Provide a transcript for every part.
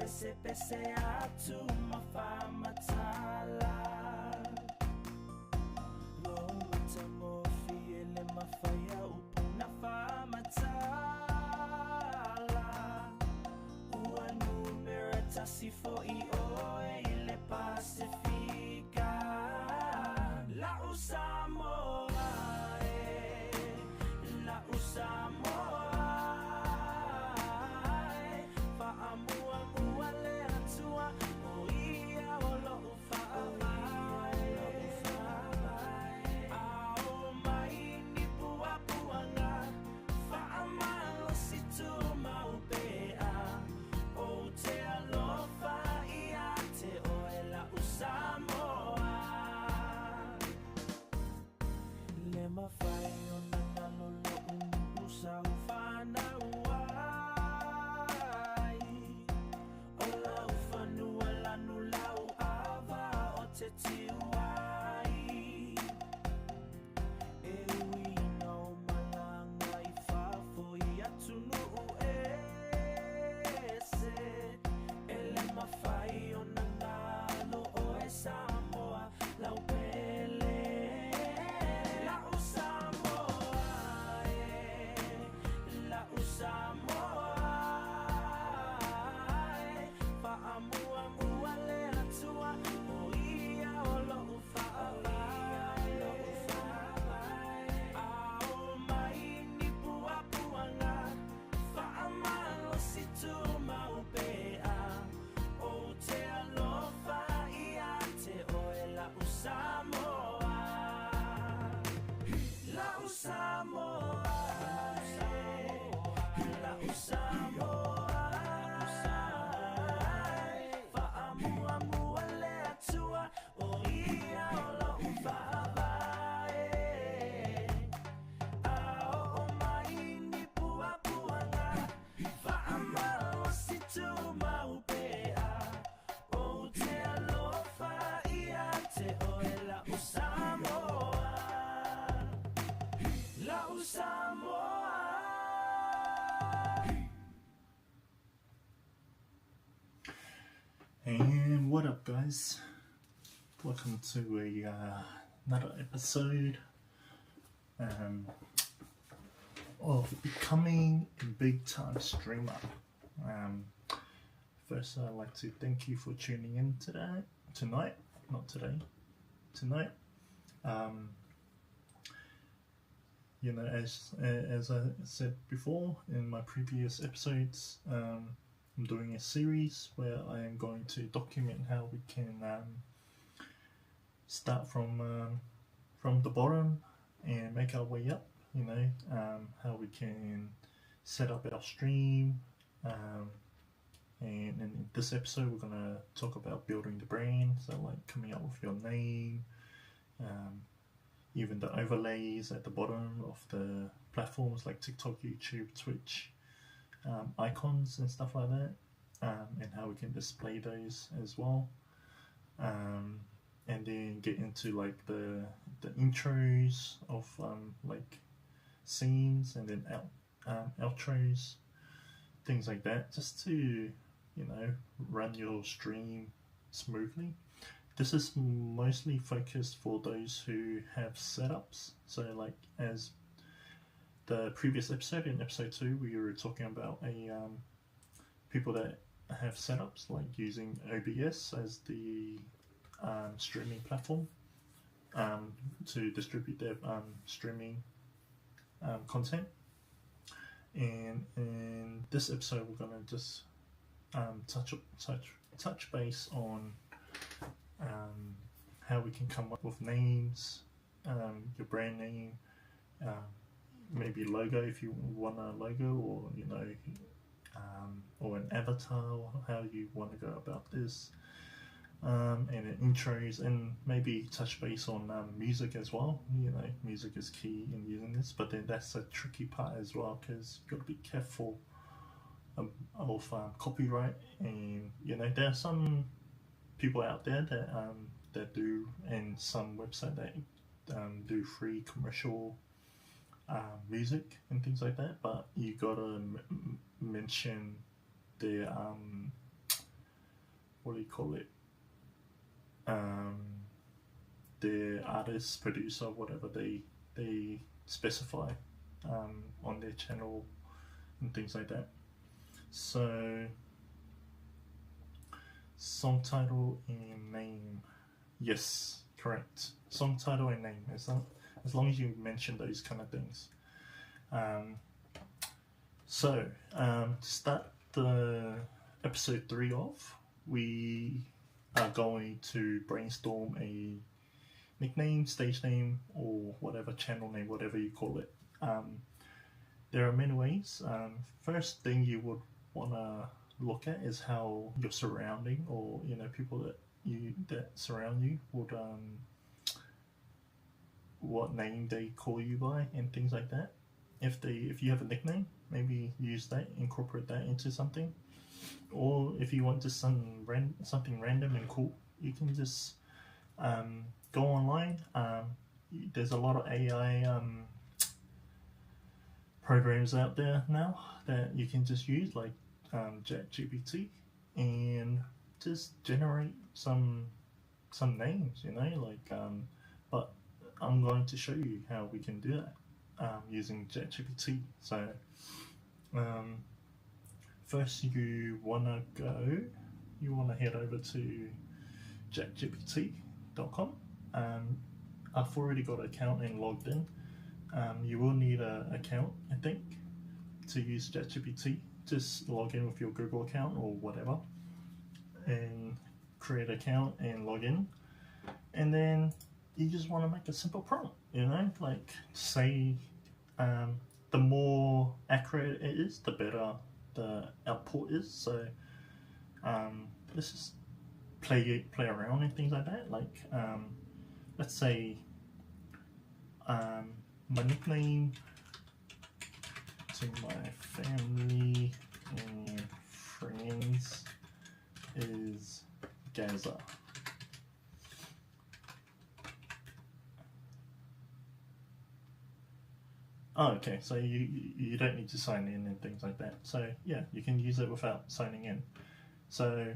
pese atu mafamatala lo matamofi ele mafaya upuna famatala ua numera tasifo ioe ile Pacifica la Samoa la Samoa And what up, guys? Welcome to another episode of becoming a big time streamer. First, I'd like to thank you for tuning in tonight. You know, as I said before in my previous episodes, I'm doing a series where I am going to document how we can start from the bottom and make our way up. You know, how we can set up our stream. And in this episode, we're gonna talk about building the brand. So, like coming up with your name, even the overlays at the bottom of the platforms like TikTok, YouTube, Twitch. Icons and stuff like that, and how we can display those as well, and then get into like the intros of like scenes, and then outros, things like that, just to run your stream smoothly. This is mostly focused for those who have setups. So like as the previous episode, in episode 2, we were talking about people that have setups like using OBS as the streaming platform to distribute their streaming content. And in this episode, we're gonna just touch base on how we can come up with names, your brand name. Maybe logo if you want a logo, or or an avatar, or how you want to go about this, and then intros, and maybe touch base on music as well. Music is key in using this, but then that's a tricky part as well, because you've got to be careful of copyright. And there are some people out there that do, and some website that do free commercial music and things like that, but you gotta mention their what do you call it? The artist, producer, whatever they specify on their channel and things like that. So song title and name, yes, correct. Song title and name, as long as you mention those kind of things. So to start the episode 3 off, we are going to brainstorm a nickname, stage name, or whatever, channel name, whatever you call it. There are many ways. First thing you would want to look at is how your surrounding, or people that surround you would what name they call you by and things like that. If you have a nickname, maybe use that, incorporate that into something. Or if you want just something random and cool, you can just go online. There's a lot of AI programs out there now that you can just use, like ChatGPT, and just generate some names, but I'm going to show you how we can do that using ChatGPT. So first you want to head over to chatgpt.com. I've already got an account and logged in. You will need an account, I think, to use ChatGPT. Just log in with your Google account or whatever and create an account and log in, and then you just want to make a simple prompt, like say the more accurate it is, the better the output is. So let's just play around and things like that. Like let's say my nickname to my family and friends is Gaza. Oh, okay, so you don't need to sign in and things like that. So yeah, you can use it without signing in. So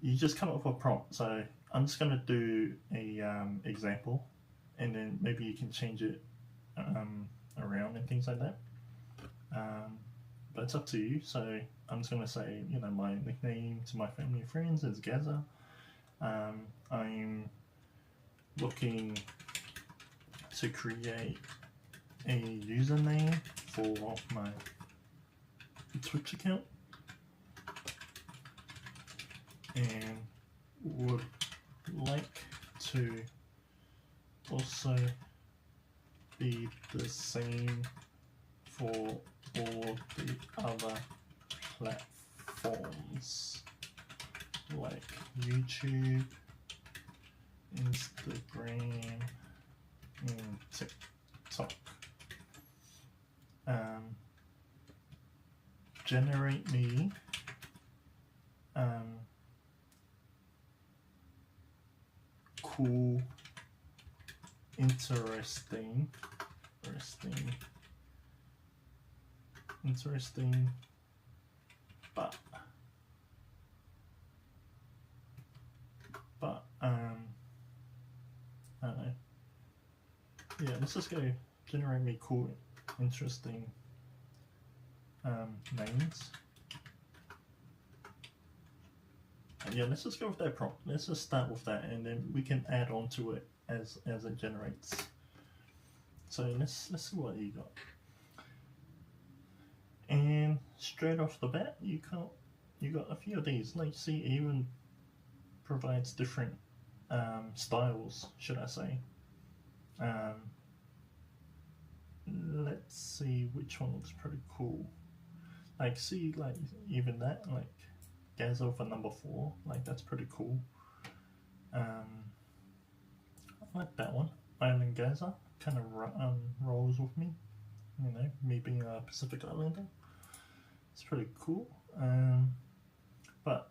you just come up with a prompt. So I'm just going to do a example, and then maybe you can change it around and things like that. But it's up to you. So I'm just going to say, my nickname to my family and friends is Gaza. I'm looking to create a username for my Twitch account, and would like to also be the same for all the other platforms like YouTube, Instagram, and TikTok. Generate me cool, interesting, but I don't know. Yeah, let's just go generate me cool, interesting names. And yeah, let's just go with that prompt. Let's just start with that, and then we can add on to it as it generates. So let's see what you got. And straight off the bat, you got a few of these. Like, see, it even provides different styles, should I say. Let's see which one looks pretty cool. Like, see, like, even that, like Gaza for number 4, like, that's pretty cool. I like that one. Island Gaza kind of rolls with me, me being a Pacific Islander. It's pretty cool. But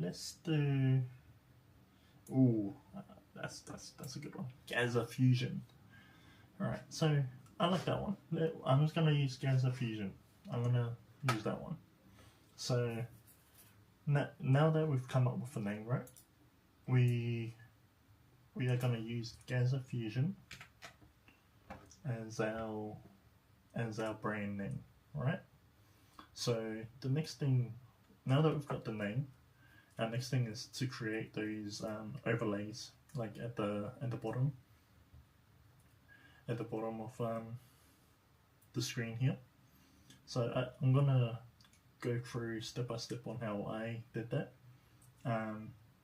let's do. Ooh, that's a good one. Gaza Fusion. All right, so I like that one. I'm just gonna use Gaza Fusion. I'm gonna use that one. So now that we've come up with a name, right? We are going to use Gaza Fusion as our brand name, right? So the next thing, now that we've got the name, our next thing is to create those overlays, like at the bottom of the screen here. So I'm gonna go through step by step on how I did that.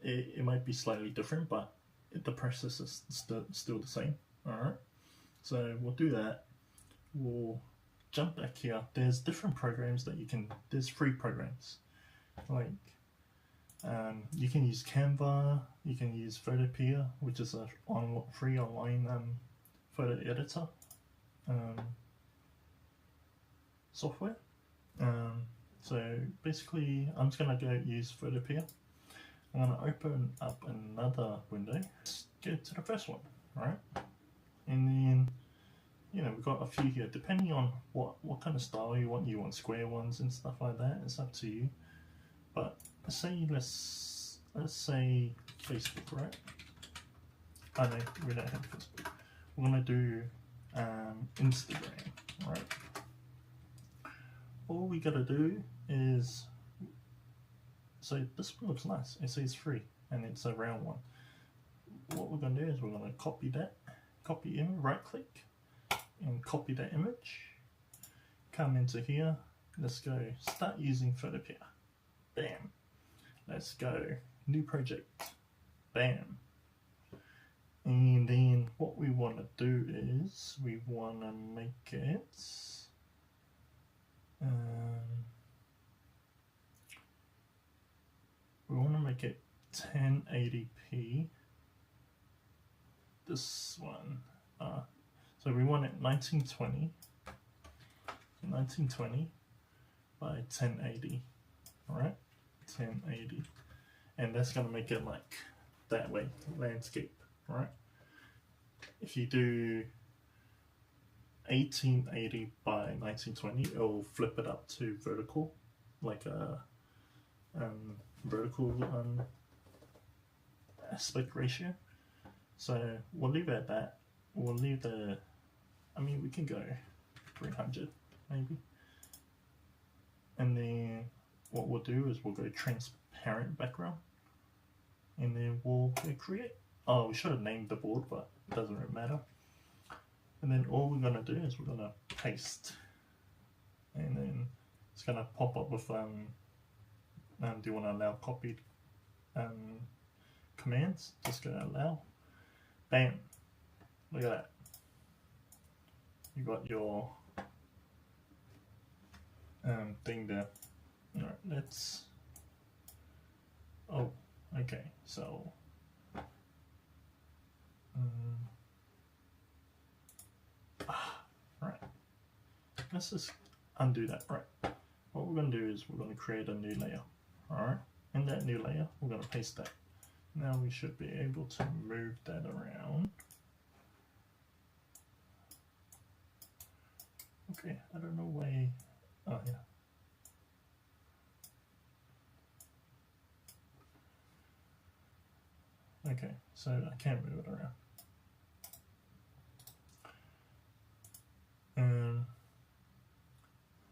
It might be slightly different, but the process is still the same. Alright, so we'll do that. We'll jump back here. There's different programs that you can, there's free programs. Like, you can use Canva, you can use Photopea, which is a free online photo editor software. So basically, I'm just going to go use Photopea. I'm going to open up another window. Let's go to the first one, right? And then, you know, we've got a few here, depending on what kind of style you want. You want square ones and stuff like that. It's up to you. But let's say Facebook, right? I know we don't have Facebook. We're going to do Instagram, right? All we got to do is, so this one looks nice. It says free and it's a round one. What we're going to do is we're going to copy that, copy image, right click and copy that image. Come into here. Let's go start using Photopea. Bam. Let's go new project. Bam. And then what we want to do is we want to make it we want to make it 1080p. This one, so we want it 1920 by 1080. All right, 1080, and that's gonna make it like that way, landscape, right? If you do 1880 by 1920, it'll flip it up to vertical, like a vertical aspect ratio. So we'll leave it at that. We'll leave the, I mean, we can go 300 maybe. And then what we'll do is we'll go transparent background. And then we'll go create. Oh, we should have named the board, but it doesn't really matter. And then all we're gonna do is we're gonna paste. And then it's gonna pop up with, do you wanna allow copied commands? Just go allow. Bam. Look at that. You got your thing there. Alright, let's, oh, okay, so right, let's just undo that. Right, what we're going to do is we're going to create a new layer. Alright, in that new layer we're going to paste that. Now we should be able to move that around. Okay, I don't know why. Oh yeah. Okay, so I can't move it around.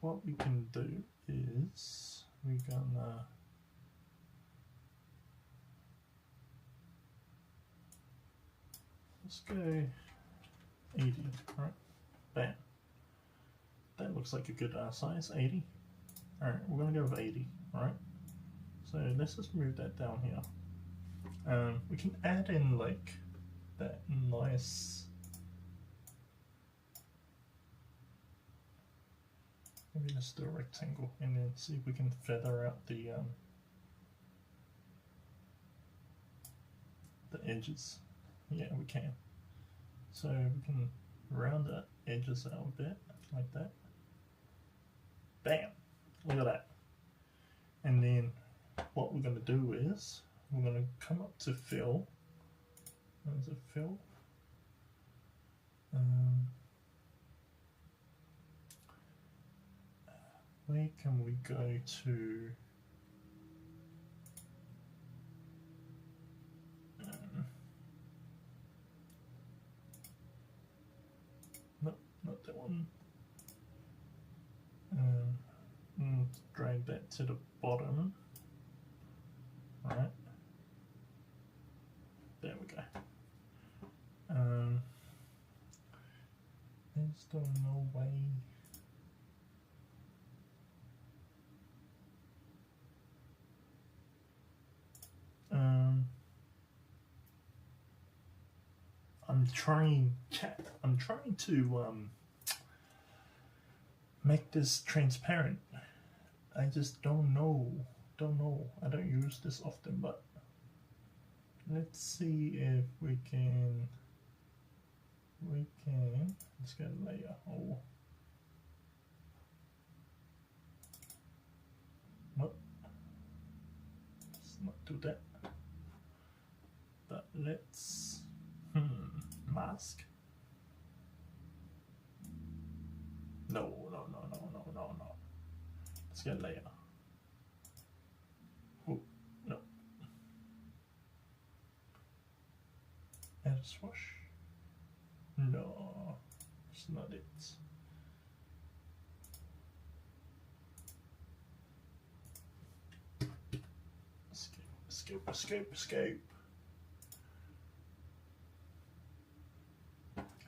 What we can do is we're gonna let's go 80, right? Bam. That looks like a good size, 80. Alright, we're gonna go with 80, alright? So let's just move that down here. We can add in like that nice, maybe let's do a rectangle and then see if we can feather out the edges. Yeah, we can. So we can round the edges out a bit like that. Bam! Look at that. And then what we're going to do is we're going to come up to fill. There's a fill. Where can we go to? one. Drag that to the bottom. Alright. There we go. There's still no way. I'm trying to make this transparent. I just don't know. I don't use this often, but let's see if we can. Let's get a layer. Oh, nope. Let's not do that. But let's mask. No. Let's get a layer. Oh, no. Add a swoosh. No, it's not it. Escape.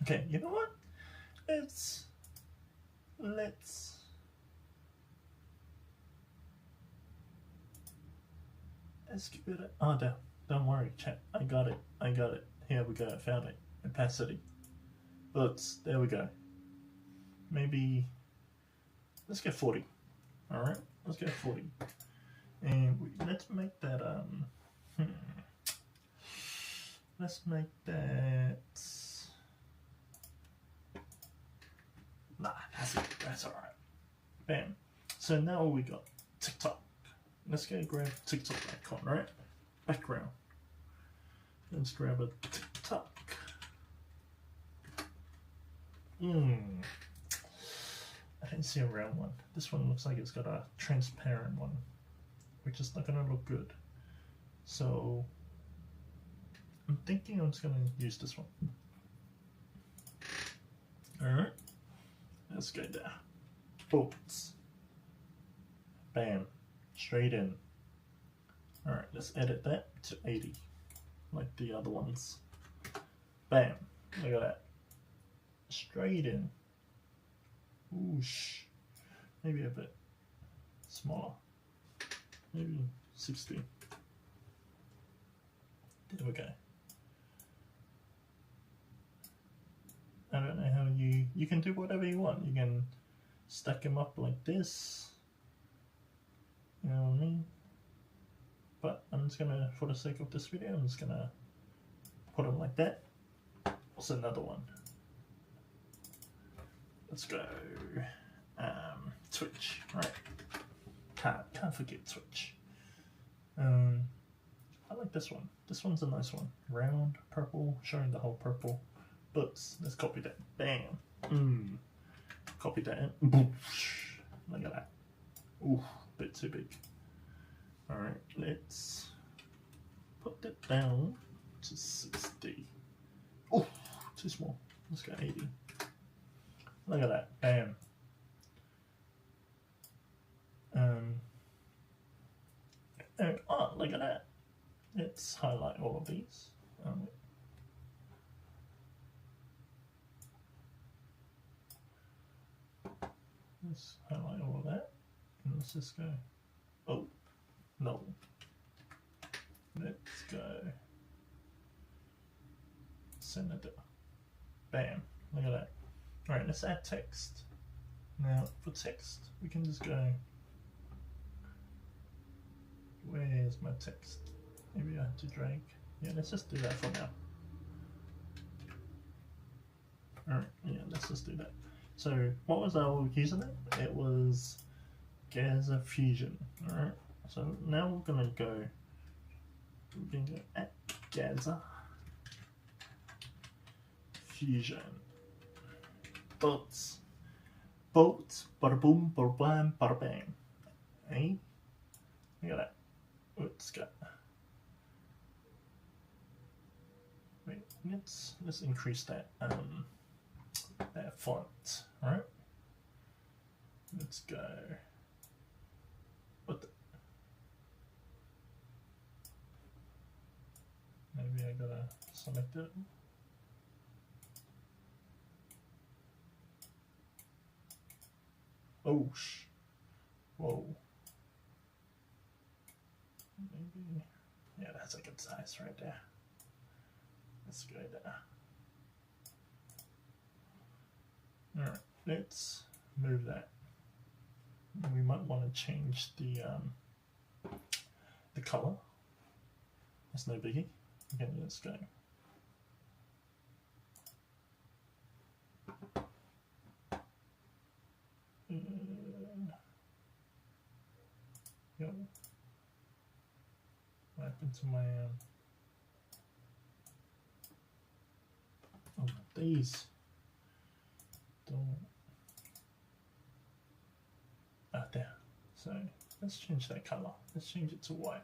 Okay, you know what? Let's give it a, oh, don't worry, chat. I got it. Here we go. I found it. Opacity. But there we go. Maybe let's get 40. All right, let's get 40, and let's make that let's make that. Nah, that's all right. Bam. So now we got TikTok. Let's go grab TikTok icon, right? Background. Let's grab a TikTok. I didn't see a round one. This one looks like it's got a transparent one, which is not gonna look good. So I'm thinking I'm just gonna use this one. Alright. Let's go there. Bolts. Bam. Straight in. Alright, let's edit that to 80. Like the other ones. Bam. Look at that. Straight in. Whoosh. Maybe a bit smaller. Maybe 60. There we go. I don't know how you can do whatever you want. You can stack them up like this. You know what I mean? But I'm just gonna, for the sake of this video, I'm just gonna put them like that. What's another one? Let's go. Twitch, right? Can't forget Twitch. I like this one. This one's a nice one. Round, purple, showing the whole purple. But let's copy that. Bam. Copy that. Look at that. Ooh, bit too big. Alright, let's put that down to 60. Oh, too small. Let's go 80. Look at that. Bam. Oh, look at that. Let's highlight all of these. Let's highlight all of that. And let's just go. Oh, no. Let's go. Senator. Bam. Look at that. Alright, let's add text. Now, for text, we can just go. Where's my text? Maybe I have to drag. Yeah, let's just do that for now. Alright, yeah, let's just do that. So, what was our username? It was Gaza Fusion. Alright, so now we're gonna go at Gaza Fusion. Bolts, bada boom, bada bam, bada bang. Hey, look at that. Let's go. Wait, let's increase that that font. Alright? Let's go. What the? Maybe I gotta select it. Oh, whoa. Maybe, yeah, that's a good size right there. Let's go there. Alright, let's move that. We might want to change the color. That's no biggie. Okay, let's go. Yep. What happened to my oh, these don't there. So let's change that color. Let's change it to white.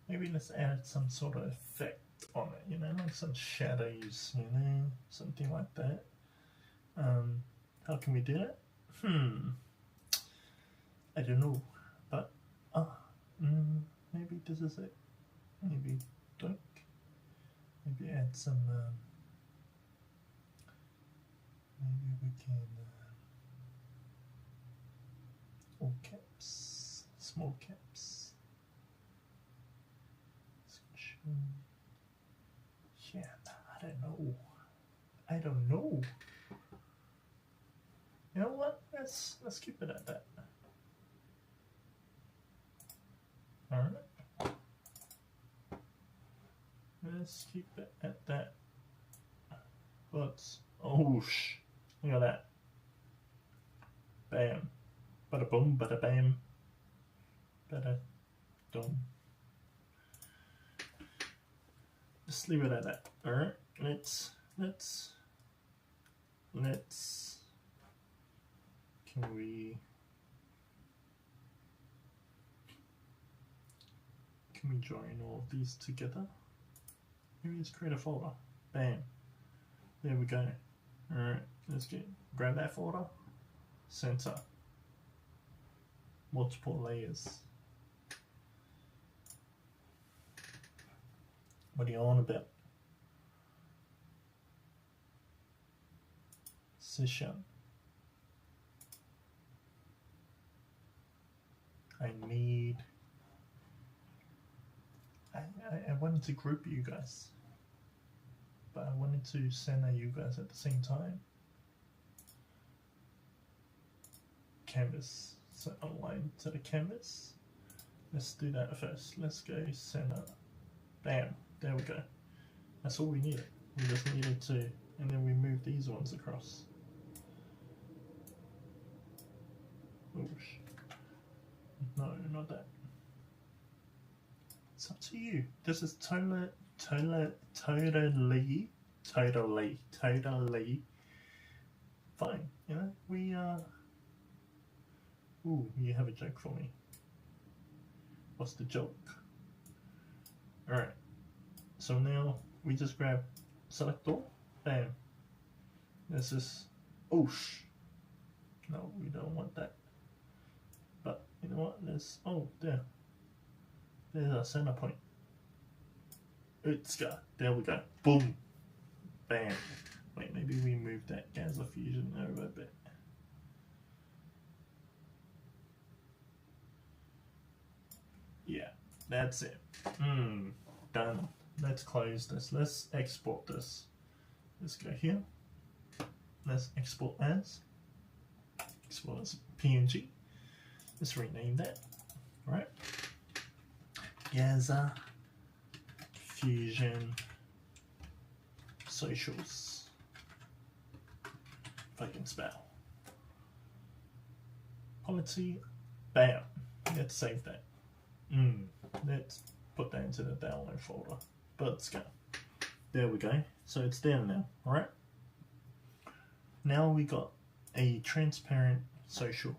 Maybe let's add some sort of effect on it, you know, like some shadows, you know, something like that. How can we do that? I don't know, but maybe this is it. Maybe don't. Maybe add some. Maybe we can. All caps, small caps. Yeah, I don't know. I don't know. You know what? Let's keep it at that. Alright. Let's keep it at that. But oh look at that. Bam. Bada boom, bada bam. Bada dum. Just leave it at that. Alright. Let's can we join all of these together? Maybe let's create a folder. Bam. There we go. Alright, let's grab that folder. Center. Multiple layers. What are you on about? Session. I wanted to group you guys, but I wanted to center you guys at the same time. Canvas, so align to the canvas. Let's do that first. Let's go center. Bam, there we go. That's all we needed. We just needed to, and then we move these ones across. Oosh. No, not that. It's up to you. This is totally fine. You know, we ooh, you have a joke for me. What's the joke? Alright. So now we just grab select all. Bam. This is oosh. No, we don't want that. But you know what? Let's there's our center point. There we go. Boom. Bam. Wait, maybe we move that Gazza Fusion over a bit. Yeah, that's it. Done. Let's close this. Let's export this. Let's go here. Let's export as PNG. Let's rename that. Right. Gazza Fusion Socials. If I can spell. Quality. Bam. Let's save that. Let's put that into the download folder. But let's go. There we go. So it's there now. Alright. Now we got a transparent social.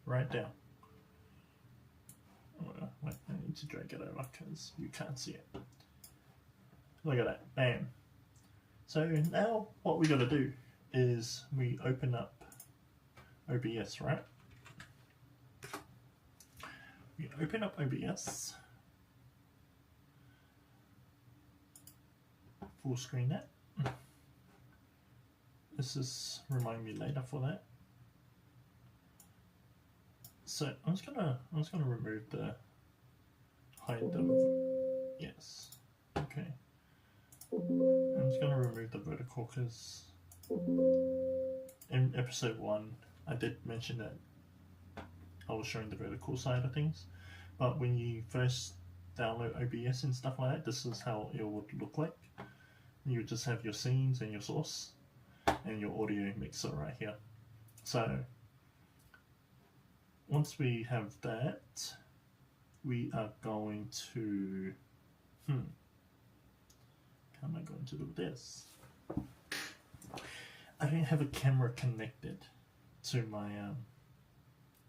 Right down. Wait, I need to drag it over because you can't see it. Look at that. Bam. So now what we got to do is we open up OBS, right? We open up OBS, full screen that. This is remind me later for that. So I'm just gonna remove the hide the yes. Okay. I'm just gonna remove the vertical because in episode 1 I did mention that I was showing the vertical side of things, but when you first download OBS and stuff like that, this is how it would look like. You would just have your scenes and your source and your audio mixer right here. So once we have that, we are going to how am I going to do this? I don't have a camera connected to my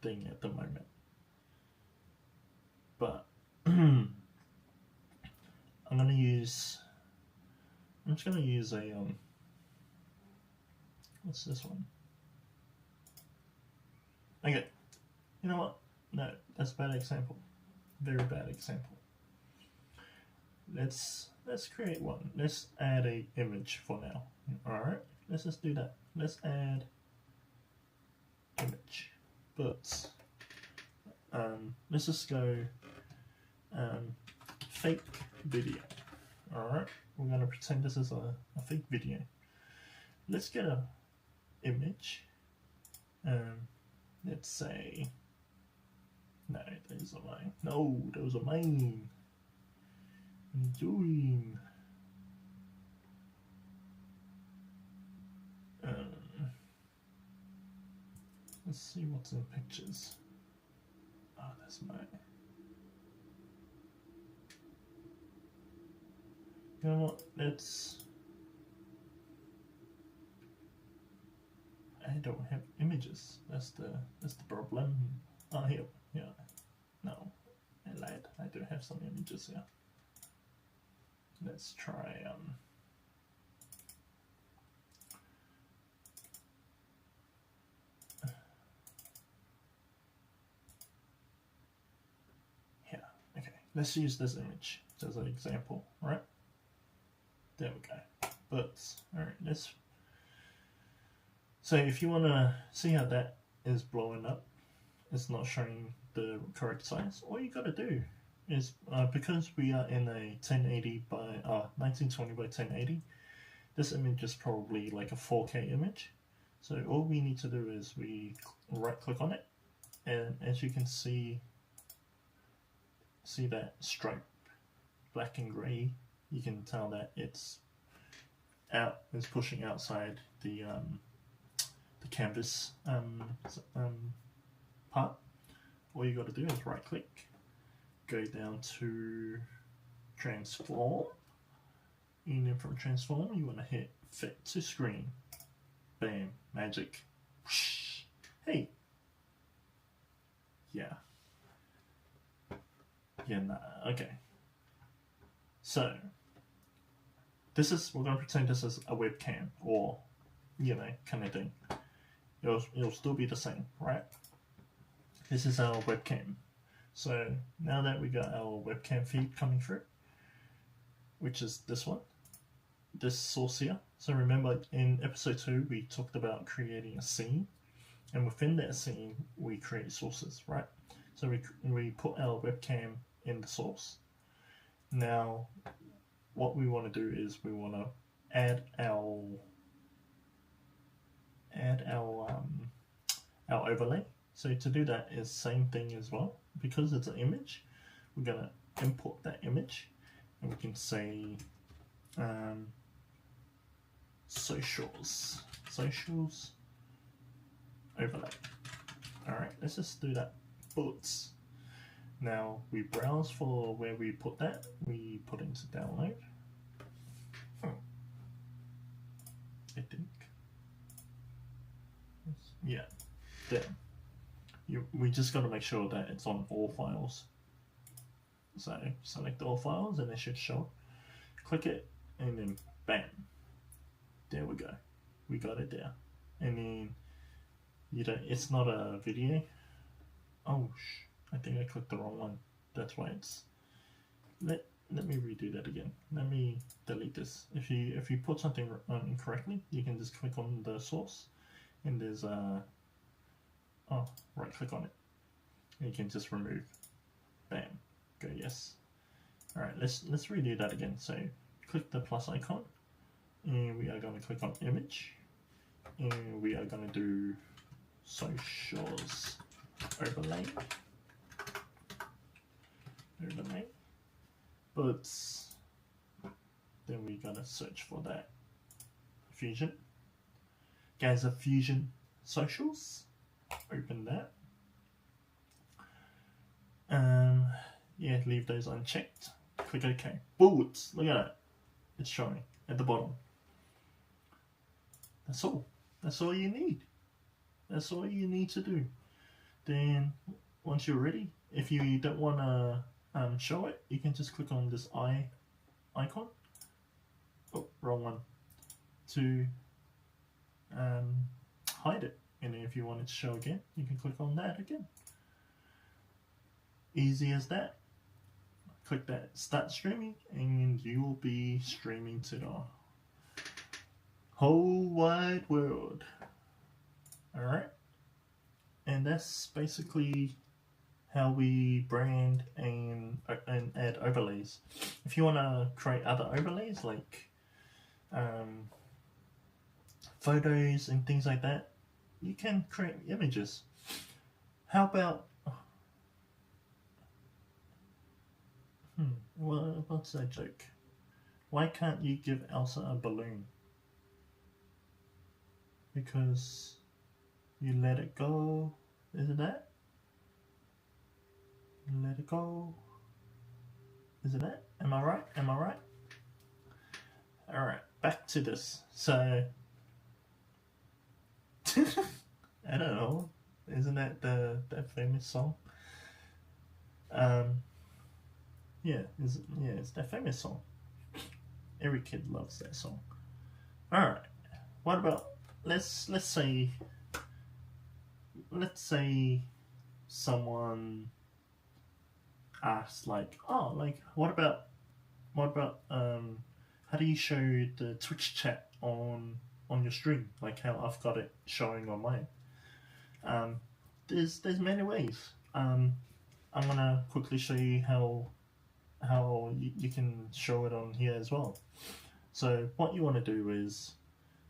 thing at the moment, but I'm just gonna use a what's this one? Okay, you know what? No, that's a bad example. Very bad example. Let's create one. Let's add a image for now. Alright, let's just do that. Let's add image. But let's just go fake video. Alright, we're gonna pretend this is a fake video. Let's get a image. Let's say no, there's a line. No, there was a main. What are you doing? Let's see what's in pictures. Oh, that's my. You know what? Let's. I don't have images. That's the problem. Oh, here. Yeah. No, I lied. I do have some images here. Let's try yeah, okay. Let's use this image as an example, right? There we go. But alright, let's so if you wanna see how that is blowing up, it's not showing the correct size, all you gotta do is because we are in a 1080 by 1920 by 1080, this image is probably like a 4K image. So all we need to do is we right click on it, and as you can see that stripe, black and gray, you can tell that it's pushing outside the canvas part. All you got to do is right click, go down to transform, and then from transform you want to hit fit to screen. Bam, magic. Whoosh. Hey, yeah, nah, okay. So this is, we're going to pretend this is a webcam, or kind of thing. It'll still be the same, right? This is our webcam. So now that we got our webcam feed coming through, which is this one, this source here. So remember in episode 2 we talked about creating a scene, and within that scene we create sources, right? So we put our webcam in the source. Now what we want to do is we want to add our overlay. So to do that is same thing as well. Because it's an image, we're gonna import that image, and we can say socials overlay. Alright, let's just do that. Bullets. Now we browse for where we put that. We put into download. I think. Yeah, there. We just got to make sure that it's on all files. So select all files and it should show. Click it and then bam. There we go. we got it there. And then you don't, it's not a video. Oh, I think I clicked the wrong one. That's why it's, let me redo that again. Let me delete this. If you put something incorrectly, you can just click on the source, and there's a, oh, right click on it, and you can just remove. Bam, go yes. All right, let's redo that again. So click the plus icon, and we are going to click on image, and we are going to do socials overlay. But then we gotta search for that Fusion. Guys, a Fusion socials. Open that. Yeah, leave those unchecked. Click OK. Bullets. Look at that. It's showing at the bottom. That's all. That's all you need. That's all you need to do. Then once you're ready, if you don't want to show it, you can just click on this icon. Oh, wrong one. To hide it. And then if you want it to show again, you can click on that again. Easy as that. Click that start streaming, and you will be streaming to the whole wide world. Alright, and that's basically how we brand and add overlays. If you want to create other overlays like photos and things like that, you can create images. How about well, what's that joke? Why can't you give Elsa a balloon? Because you let it go. Is it that? Let it go. Is it that? Am I right? Am I right? Alright, back to this. So I don't know. Isn't that that famous song? Yeah, it's that famous song. Every kid loves that song. Alright. What about let's say someone asked like, oh, like what about how do you show the Twitch chat on your stream, like how I've got it showing on mine? There's many ways. I'm gonna quickly show you how you can show it on here as well. So what you want to do is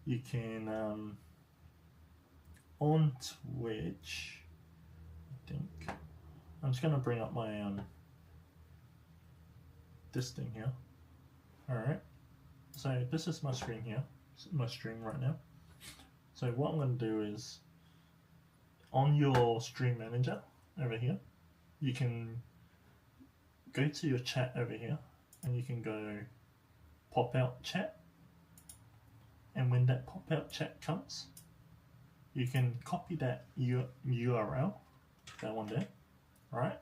you can on Twitch, I think I'm just gonna bring up my this thing here. Alright, so this is my screen here, my stream right now. So what I'm going to do is on your stream manager over here, you can go to your chat over here, and you can go pop out chat, and when that pop out chat comes, you can copy that URL, that one there, right?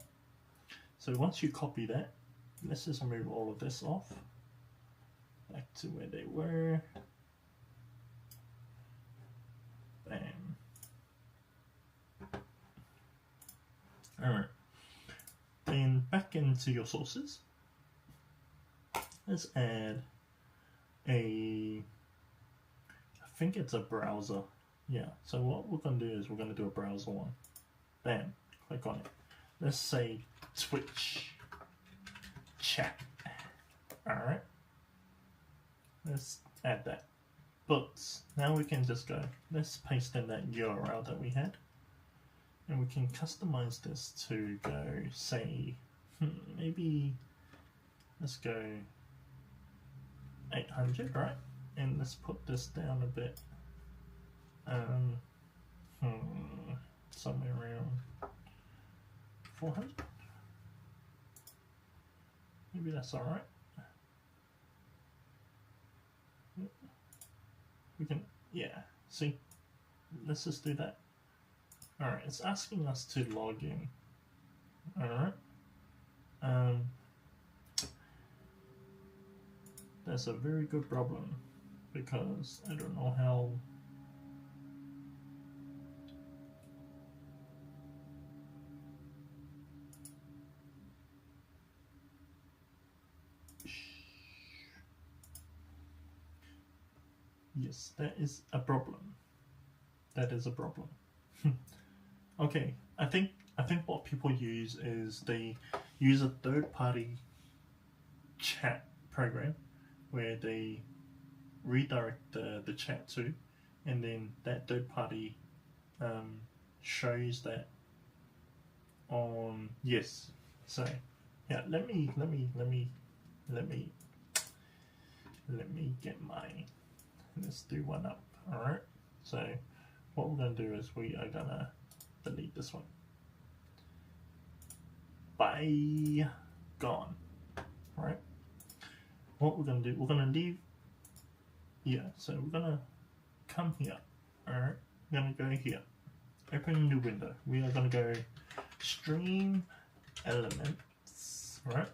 So once you copy that, let's just move all of this off, back to where they were. Bam. Alright. Then back into your sources. Let's add I think it's a browser. Yeah, so what we're going to do is we're going to do a browser one. Bam. Click on it. Let's say Twitch chat. Alright. Let's add that. But now we can just go, let's paste in that URL that we had, and we can customize this to go, say, maybe let's go 800, right? And let's put this down a bit, somewhere around 400. Maybe that's alright. We can, yeah, see, let's just do that. Alright, it's asking us to log in. Alright. That's a very good problem, because I don't know how Yes, that is a problem. That is a problem. Okay, I think what people use is they use a third-party chat program where they redirect the chat to, and then that third party shows that on yes. So yeah, let me get my, let's do one up. All right. So what we're gonna do is we are gonna delete this one. Bye, gone. All right. What we're gonna do, we're gonna leave. Yeah. So we're gonna come here. All right. We're gonna go here. Open a new window. We are gonna go stream elements. All right.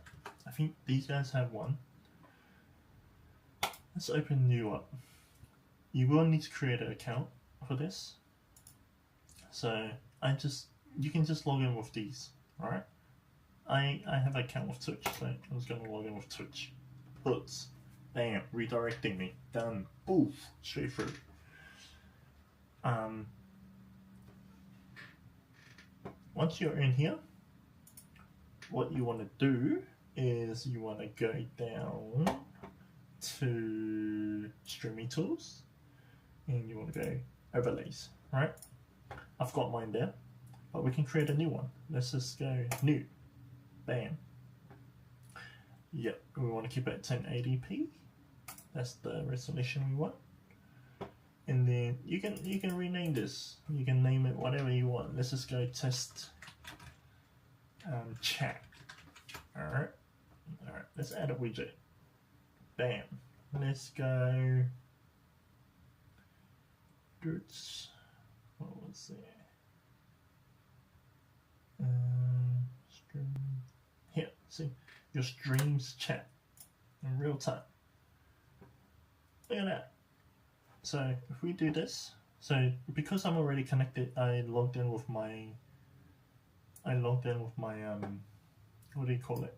I think these guys have one. Let's open new up. You will need to create an account for this. So you can just log in with these. All right. I have an account with Twitch, so I'm just gonna log in with Twitch. Boots, bam, redirecting me. Done. Boof, straight through. Once you're in here, what you want to do is you want to go down to streaming tools, and you want to go overlays. Right? I've got mine there, but we can create a new one. Let's just go new. Bam. Yep, we want to keep it at 1080p. That's the resolution we want. And then you can rename this. You can name it whatever you want. Let's just go test chat. Alright. Alright, let's add a widget. Bam. Let's go. What was there? Stream. Here, see your streams chat in real time. Look at that. So if we do this, so because I'm already connected, I logged in with my what do you call it?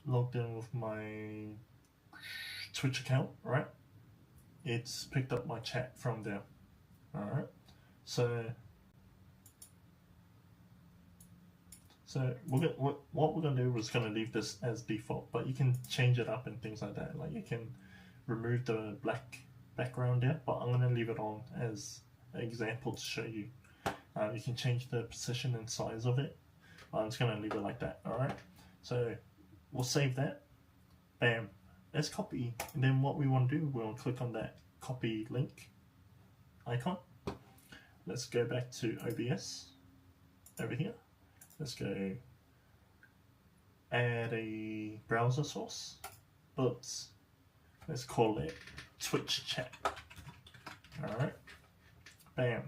Logged in with my Twitch account, right? It's picked up my chat from there. Alright. So what we're gonna do is gonna leave this as default, but you can change it up and things like that. Like you can remove the black background there, but I'm gonna leave it on as an example to show you. You can change the position and size of it. I'm just gonna leave it like that. All right. So we'll save that. Bam. Let's copy, and then what we want to do, we'll click on that copy link icon. Let's go back to OBS over here. Let's go add a browser source. Oops. Let's call it Twitch chat. Alright. Bam.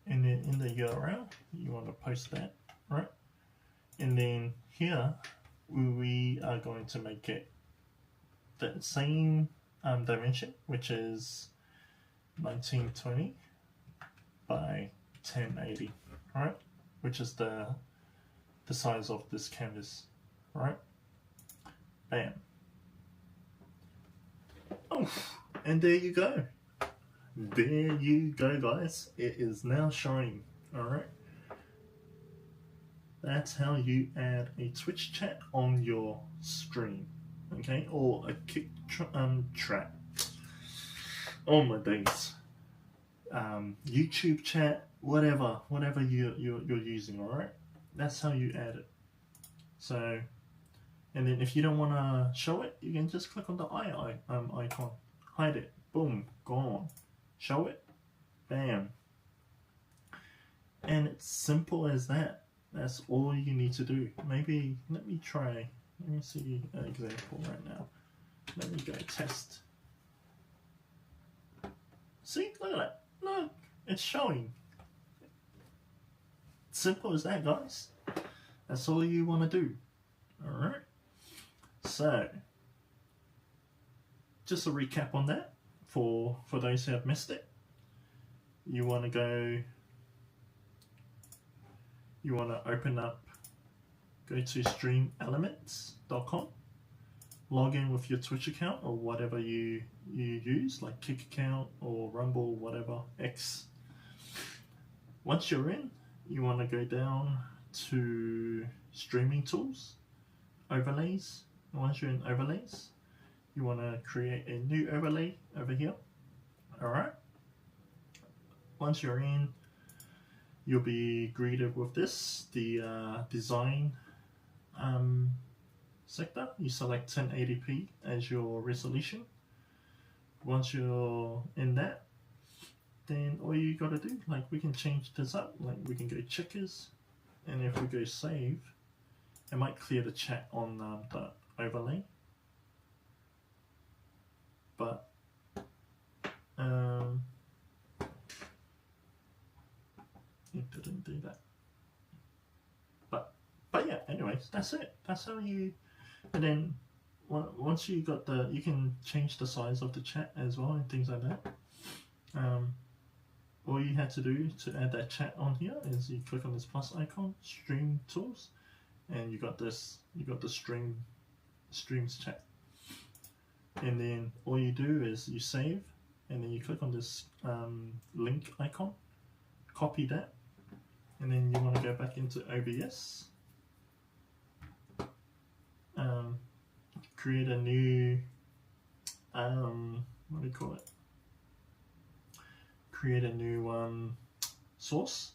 And then in the URL, you want to post that, right? And then here, we are going to make it the same dimension, which is 1920 by 1080, right? Which is the size of this canvas, right? Bam. Oh, and there you go. There you go, guys. It is now showing, alright? That's how you add a Twitch chat on your stream, okay? Or a kick track. Oh my days. YouTube chat, whatever you're using, alright? That's how you add it. So, and then if you don't want to show it, you can just click on the icon, hide it, boom, gone. Show it, bam. And it's simple as that. That's all you need to do. Maybe, let me see an example right now. Let me go test. See, look at that. Look, it's showing. Simple as that, guys. That's all you want to do. Alright. So, just a recap on that for those who have missed it. You want to go, you want to open up, go to streamelements.com log in with your Twitch account or whatever you use, like Kick account or Rumble, whatever, X. Once you're in, you want to go down to streaming tools, overlays. And once you're in overlays, you want to create a new overlay over here. Alright. Once you're in, you'll be greeted with this, the design sector. You select 1080p as your resolution. Once you're in that, then all you gotta do, like we can change this up, like we can go checkers, and if we go save, it might clear the chat on the overlay, but it didn't do that. But yeah, anyways, that's it. That's how you, and then once you got the, you can change the size of the chat as well and things like that. All you had to do to add that chat on here is you click on this plus icon, stream tools, and you got this, you got the streams chat. And then all you do is you save, and then you click on this link icon, copy that, and then you want to go back into OBS, create a new, what do you call it? Create a new source,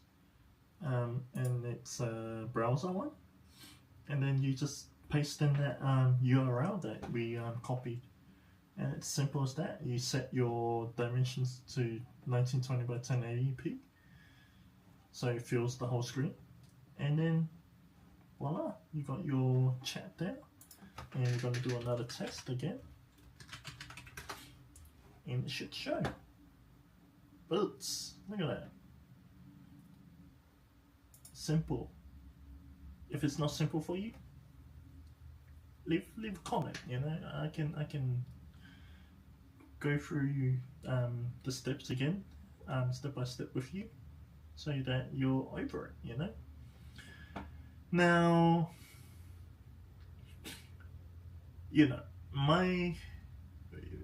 and it's a browser one, and then you just paste in that URL that we copied, and it's simple as that. You set your dimensions to 1920 by 1080p, so it fills the whole screen, and then voila, you got your chat there. And we're going to do another test again, and it should show. Boots, look at that. Simple. If it's not simple for you, leave a comment. You know, I can go through the steps again, step by step with you, so that you're over it. You know. Now, you know,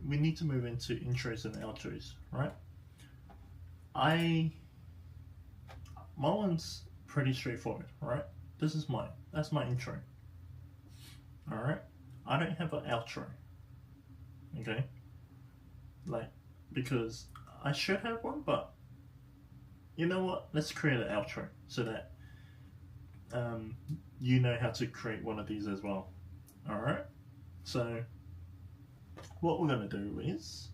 we need to move into intros and outros, right? My one's pretty straightforward, right? This is mine. That's my intro. Alright? I don't have an outro. Okay? Like, because I should have one, but you know what? Let's create an outro so that you know how to create one of these as well. Alright? So, what we're going to do is,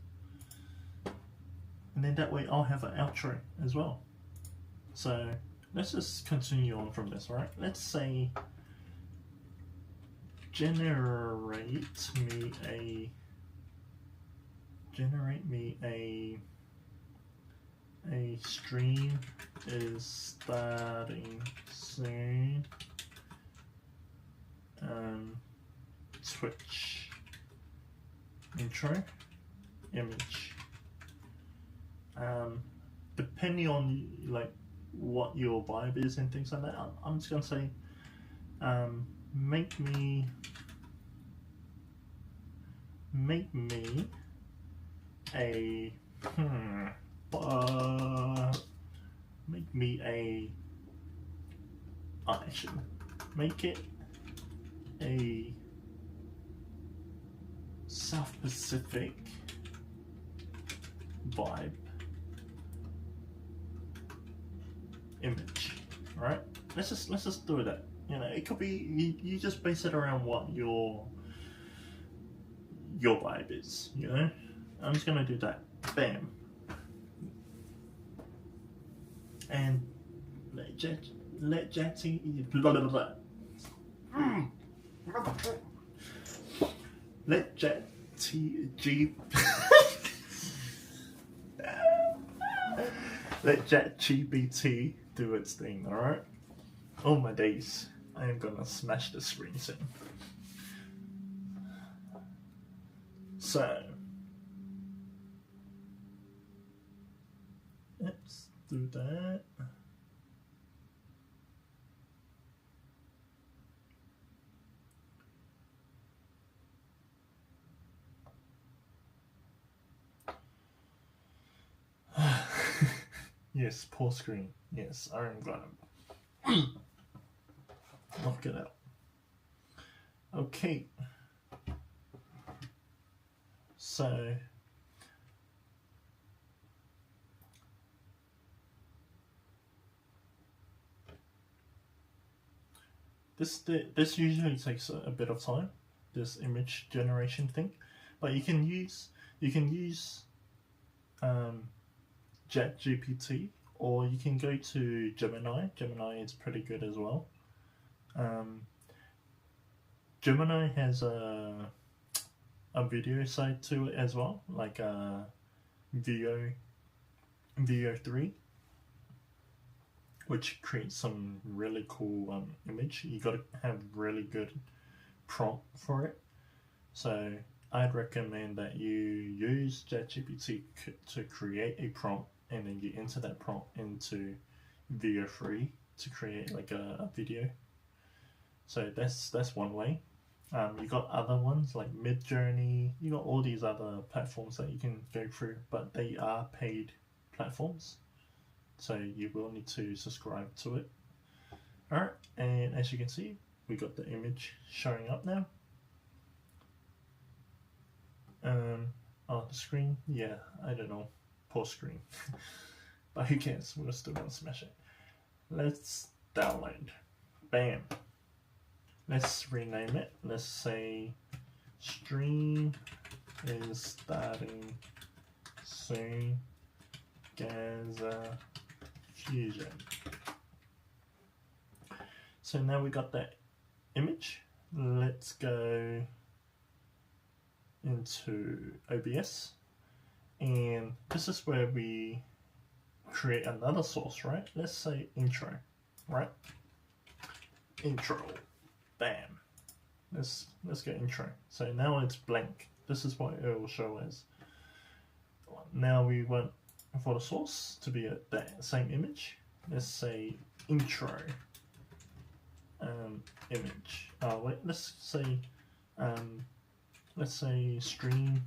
and then that way I'll have an outro as well. So let's just continue on from this, right? Let's say generate me a stream is starting soon. Twitch intro image. Depending on like what your vibe is and things like that, I'm just gonna say make me a actually make it a South Pacific vibe image. Alright, let's just do that. You know, it could be you just base it around what your vibe is, you know. I'm just gonna do that. Bam. And let Jetty blah blah blah. Let let ChatGPT do its thing, alright? Oh my days, I am gonna smash the screen soon. So, let's do that. Yes, pause screen. Yes, I'm gonna knock it out. Okay. So this usually takes a bit of time, this image generation thing, but you can use ChatGPT, or you can go to Gemini. Gemini is pretty good as well. Gemini has a video side to it as well, like Veo 3, which creates some really cool image. You got to have really good prompt for it. So I'd recommend that you use ChatGPT to create a prompt, and then you enter that prompt into Veo 3 to create like a video. So that's one way. You got other ones like Midjourney. You got all these other platforms that you can go through, but they are paid platforms, so you will need to subscribe to it. Alright, and as you can see, we got the image showing up now. On the screen, yeah, I don't know, pause screen. But who cares, we're still gonna smash it. Let's download. Bam. Let's rename it. Let's say stream is starting soon. Gaza Fusion. So now we got that image. Let's go into OBS, and this is where we create another source, right? Let's say intro, right? Intro. Bam. Let's go intro. So now it's blank. This is what it will show as. Now we want for the source to be that same image. Let's say intro image. Wait, let's say stream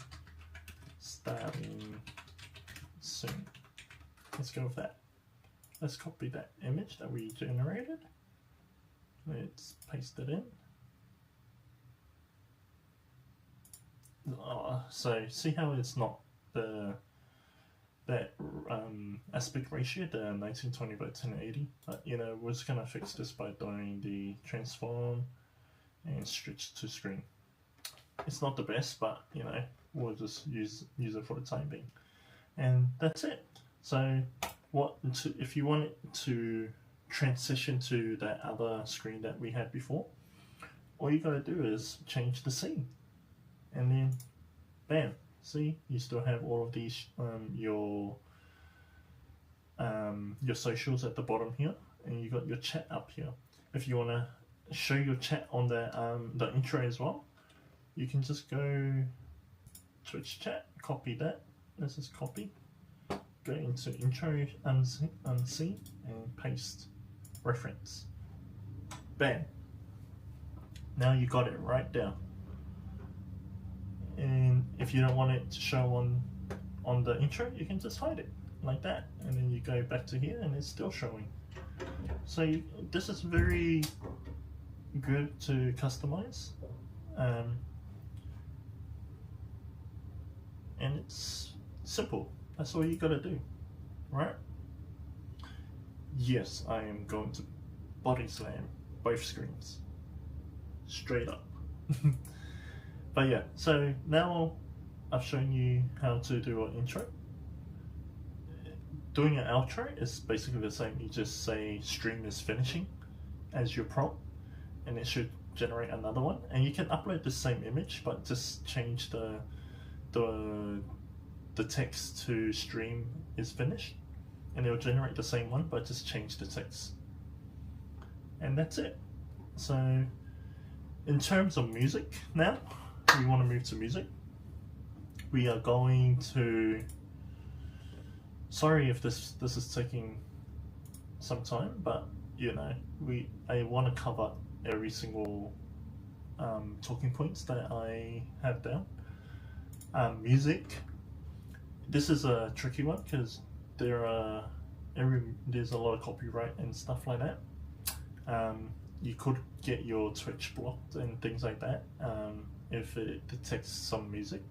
starting soon. Let's go with that. Let's copy that image that we generated. Let's paste it in. So see how it's not that aspect ratio, the 1920 by 1080. But you know, we're just gonna fix this by doing the transform and stretch to screen. It's not the best, but you know, we'll just use it for the time being, and that's it. So if you want it to transition to that other screen that we had before, all you gotta do is change the scene, and then bam, see, you still have all of these your socials at the bottom here, and you got your chat up here. If you want to show your chat on the intro as well, you can just go Twitch chat, copy that. Let's just copy, go into intro unseen, and paste reference. Bam. Now you got it right down. And if you don't want it to show on the intro, you can just hide it like that, and then you go back to here and it's still showing. So this is very good to customize, and it's simple. That's all you gotta do, right? Yes, I am going to body slam both screens straight up. But yeah, so now I've shown you how to do an intro. Doing an outro is basically the same. You just say stream is finishing as your prompt, and it should generate another one. And you can upload the same image, but just change the text to stream is finished, and it'll generate the same one, but just change the text. And that's it. So in terms of music now, we want to move to music. We are going to, sorry if this is taking some time, but you know, I want to cover every single talking points that I have down. Music, this is a tricky one because there are there's a lot of copyright and stuff like that. You could get your Twitch blocked and things like that if it detects some music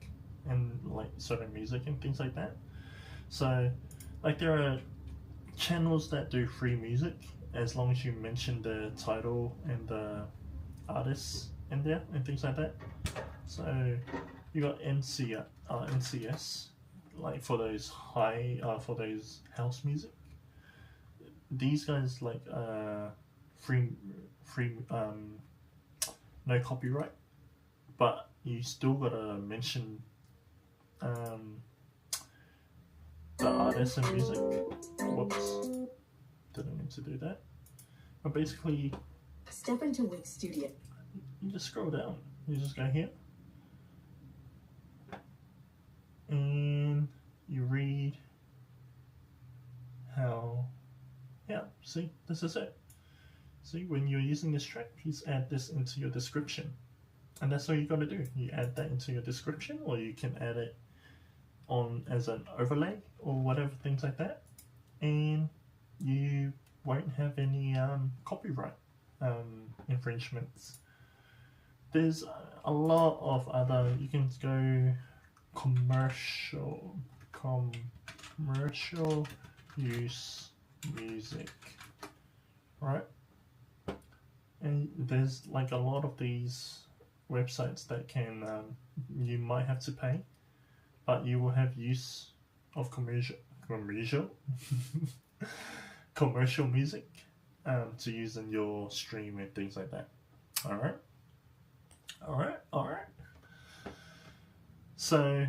and like certain music and things like that. So like there are channels that do free music as long as you mention the title and the artists in there and things like that. So you got NCS, like for those for those house music. These guys like free no copyright, but you still gotta mention the artist and music. Whoops, didn't mean to do that. But basically, Step into Wix Studio. you just scroll down. You just go here, and you read how. Yeah, see, this is it. See, when you're using this track, please add this into your description. And that's all you got to do. You add that into your description, or you can add it on as an overlay or whatever, things like that. And you won't have any copyright infringements. There's a lot of other, you can go commercial use music, right? And there's like a lot of these websites that can you might have to pay, but you will have use of commercial commercial music to use in your stream and things like that. All right. So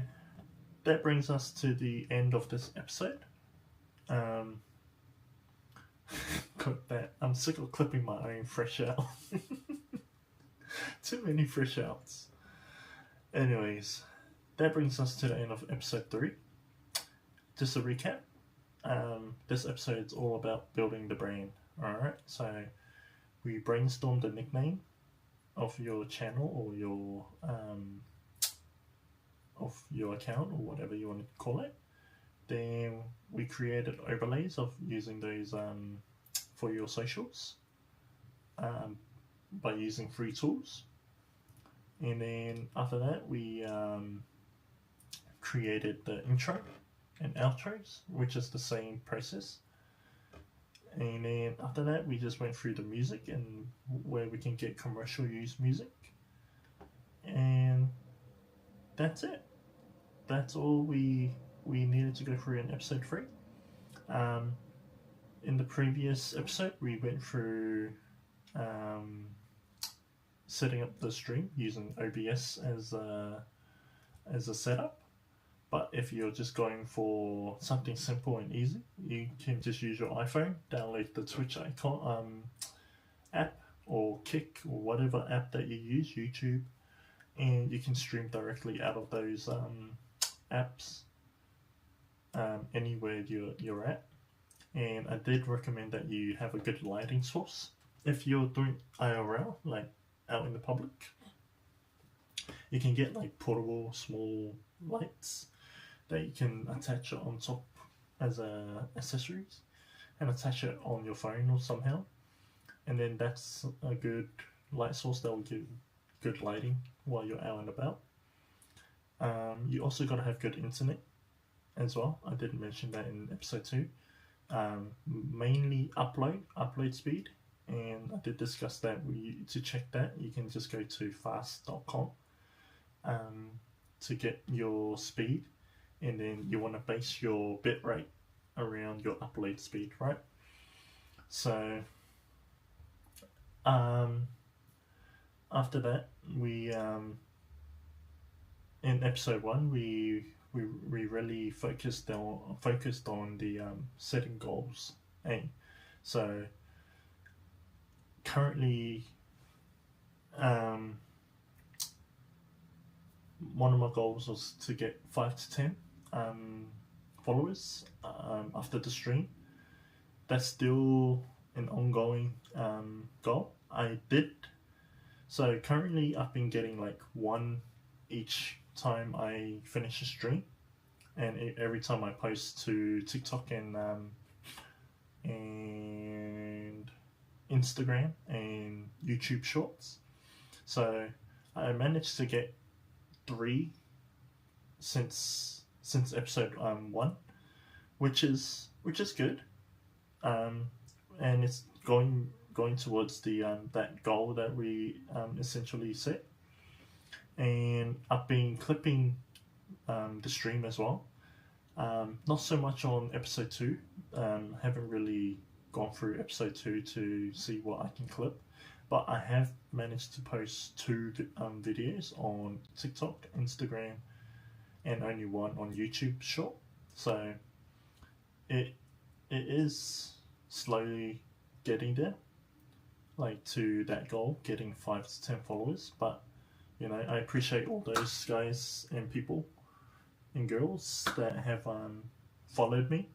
that brings us to the end of this episode. Got that. I'm sick of clipping my own fresh out. Too many fresh outs. Anyways, that brings us to the end of episode 3. Just a recap. This episode's all about building the brand. Alright, so we brainstormed the nickname of your channel or your account or whatever you want to call it. Then we created overlays of using those for your socials by using free tools. And then after that we created the intro and outros, which is the same process. And then after that we just went through the music and where we can get commercial use music. And that's it. That's all we needed to go through in episode 3. In the previous episode we went through setting up the stream using OBS as a setup. But if you're just going for something simple and easy, you can just use your iPhone, download the Twitch icon app or Kick or whatever app that you use, YouTube, and you can stream directly out of those apps anywhere you're at. And I did recommend that you have a good lighting source. If you're doing IRL, like out in the public, you can get like portable small lights that you can attach it on top as accessories and attach it on your phone or somehow, and then that's a good light source that will give good lighting while you're out and about. You also got to have good internet as well. I didn't mention that in episode 2. Mainly upload speed, and I did discuss that. To check that, you can just go to fast.com to get your speed, and then you want to base your bitrate around your upload speed, right? So after that, we in episode 1 we really focused on the setting goals. So currently one of my goals was to get 5 to 10 followers after the stream. That's still an ongoing goal. So currently I've been getting like 1 each time I finish a stream, and every time I post to TikTok and Instagram and YouTube Shorts. So I managed to get 3 since episode 1, which is good, and it's going towards the that goal that we essentially set. And I've been clipping the stream as well. Not so much on episode 2. Haven't really gone through episode 2 to see what I can clip, but I have managed to post 2 videos on TikTok, Instagram, and only 1 on YouTube Short. So it is slowly getting there, like to that goal, getting 5 to 10 followers. But you know, I appreciate all those guys and people and girls that have followed me.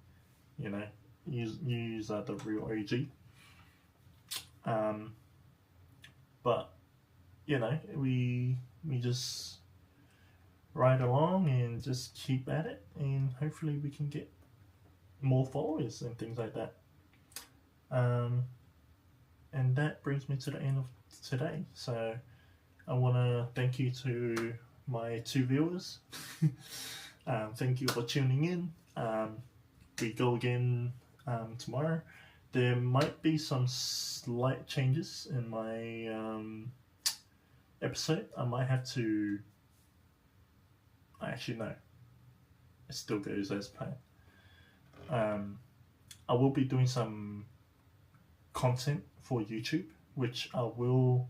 You know, you are the real OG. But you know, we just ride along and just keep at it, and hopefully we can get more followers and things like that. And that brings me to the end of today. So I want to thank you to my 2 viewers. Thank you for tuning in. We go again tomorrow. There might be some slight changes in my episode. I might have to... Actually, no. It still goes as planned. I will be doing some content for YouTube, which I will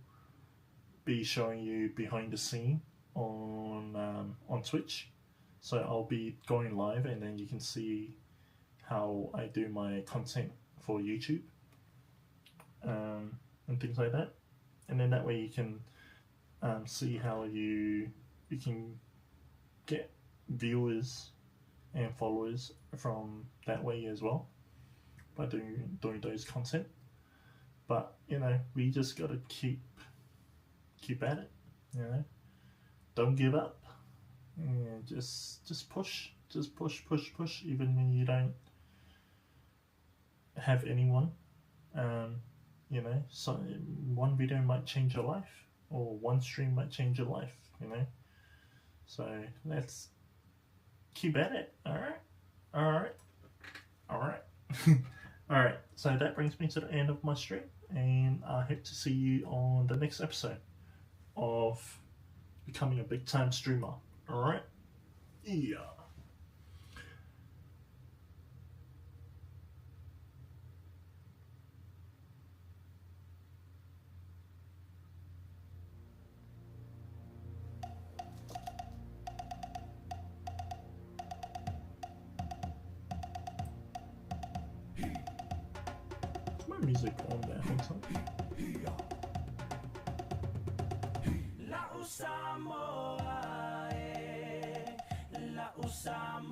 be showing you behind the scene on Twitch. So I'll be going live, and then you can see how I do my content for YouTube, and things like that. And then that way you can see how you can get viewers and followers from that way as well, by doing those content. But you know, we just gotta keep at it. You know, don't give up, and just push, even when you don't have anyone. You know, so one video might change your life, or one stream might change your life. You know, so let's keep at it. All right. All right. So that brings me to the end of my stream, and I hope to see you on the next episode of becoming a big time streamer. All right. Yeah. Is my music on there whole time? La usamos, la usamos.